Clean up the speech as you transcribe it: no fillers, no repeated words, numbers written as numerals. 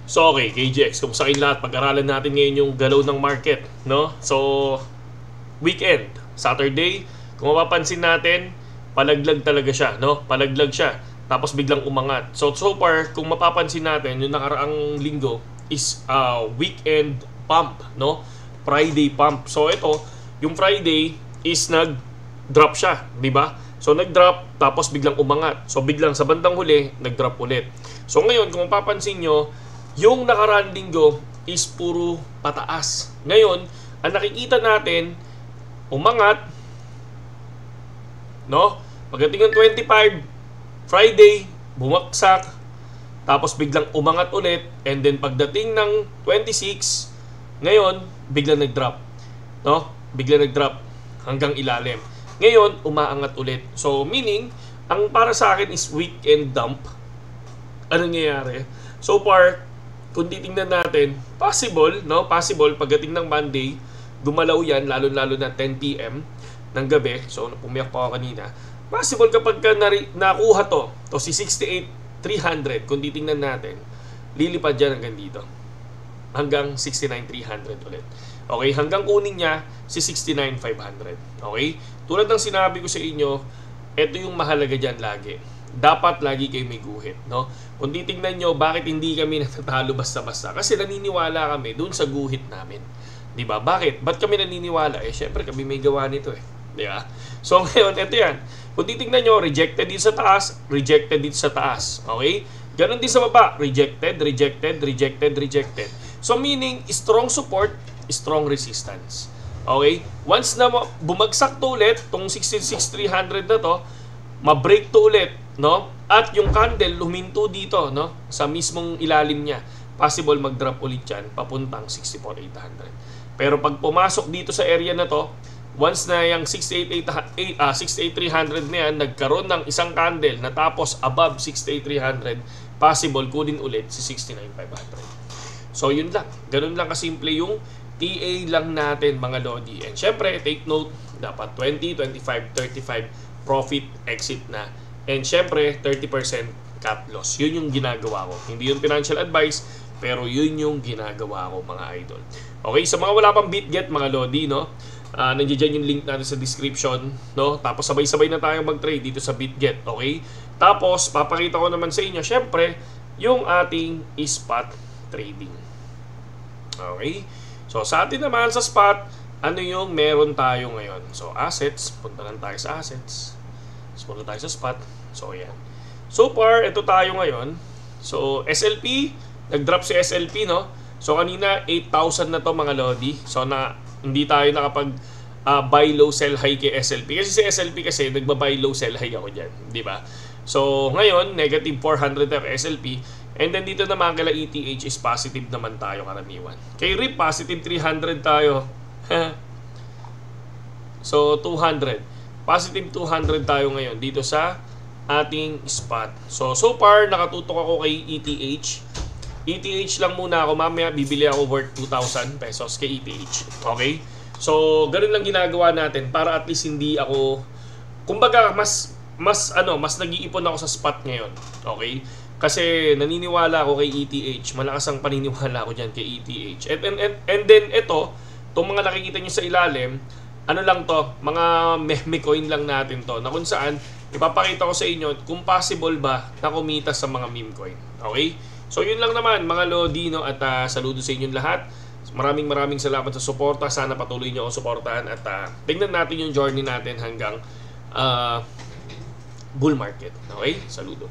So okay, KGX, kung sa akin lahat, pag-aralan natin ngayon yung galaw ng market, no? So, weekend, Saturday, kung mapapansin natin, palaglag talaga siya, no? Palaglag siya, tapos biglang umangat. So far, kung mapapansin natin, yung nakaraang linggo is weekend pump, no? Friday pump. So ito, yung Friday is nag-drop siya, di ba? So nag-drop, tapos biglang umangat. So biglang sa bandang huli, nag-drop ulit. So ngayon, kung mapapansin nyo, yung nakaraang linggo is puro pataas. Ngayon, ang nakikita natin, umangat, no? Pagdating ng 25, Friday, bumagsak, tapos biglang umangat ulit, and then pagdating ng 26, ngayon, biglang nag-drop. No? Biglang nag-drop hanggang ilalim. Ngayon, umaangat ulit. So, meaning, ang para sa akin is weekend dump. Anong nangyayari? So far, kung titingnan natin, possible, no? Possible, pagdating ng Monday, gumalaw yan, lalo-lalo na 10 p.m. ng gabi. So, pumiyak pa ako kanina. Possible kapag nakuha to si 68,300, kung titingnan natin, lilipad dyan hanggang dito. Hanggang 69,300 ulit. Okay, hanggang kunin niya si 69,500. Okay? Tulad ng sinabi ko sa inyo, ito yung mahalaga dyan lagi. Dapat lagi kayo may guhit, no? Kung titingnan nyo, bakit hindi kami natatalo basta-basta? Kasi naniniwala kami dun sa guhit namin. Di ba? Bakit? Ba't kami naniniwala? Syempre kami may gawa nito Di ba? So ngayon, ito yan. Kung titingnan nyo, rejected dito sa taas, rejected dito sa taas. Okay? Ganon din sa baba. Rejected, rejected, rejected, rejected. So meaning, strong support, strong resistance. Okay? Once na bumagsak to ulit, tong 66,300 na to, ma-break to ulit, no? At yung candle luminto dito, no? Sa mismong ilalim niya. Possible mag-drop ulit yan, papuntang 64,800. Pero pag pumasok dito sa area na to, once na yung 68,300 na yan, nagkaroon ng isang candle na tapos above 68,300, possible kunin ulit si 69,500. So yun lang. Ganun lang kasimple yung TA lang natin mga Lodi. And syempre, take note, dapat 20, 25, 35 profit exit na. And syempre, 30% cut loss. Yun yung ginagawa ko. Hindi yun financial advice, pero yun yung ginagawa ko mga idol. Okay, sa mga wala pang BitGet mga Lodi, no? Nandiyan yung link natin sa description, no? Tapos sabay-sabay na tayo mag-trade dito sa BitGet, okay? Tapos, papakita ko naman sa inyo, syempre, yung ating spot trading. Okay? So, sa atin naman sa spot, ano yung meron tayo ngayon? So, assets. Punta lang tayo sa assets. So, punta tayo sa spot. So, yan. So far, ito tayo ngayon. So, SLP, nag-drop si SLP, no? So, kanina, 8,000 na to mga Lodi. So, hindi tayo nakapag buy low, sell high kay SLP. Kasi si SLP kasi, nagba-buy low, sell high ako dyan. Di ba? So, ngayon, negative 400 tayo SLP. And then dito naman kala ETH is positive naman tayo karaniwan. Kay RIP, positive 300 tayo. So, 200. Positive 200 tayo ngayon dito sa ating spot. So far, nakatutok ako kay ETH. ETH lang muna ako. Mamaya, bibili ako worth 2,000 pesos kay ETH. Okay? So, ganun lang ginagawa natin para at least hindi ako, kumbaga, mas nag-iipon ako sa spot ngayon. Okay? Kasi naniniwala ako kay ETH. Malakas ang paniniwala ko dyan kay ETH. And then, itong mga nakikita nyo sa ilalim, ano lang to, mga meme coin lang natin to, na kung saan, ipapakita ko sa inyo kung possible ba na kumita sa mga meme coin. Okay? So, yun lang naman, mga Lodi, no? At saludo sa inyong lahat. Maraming salamat sa suporta. Sana patuloy nyo akong suportahan at tingnan natin yung journey natin hanggang bull market. Okay? Saludo.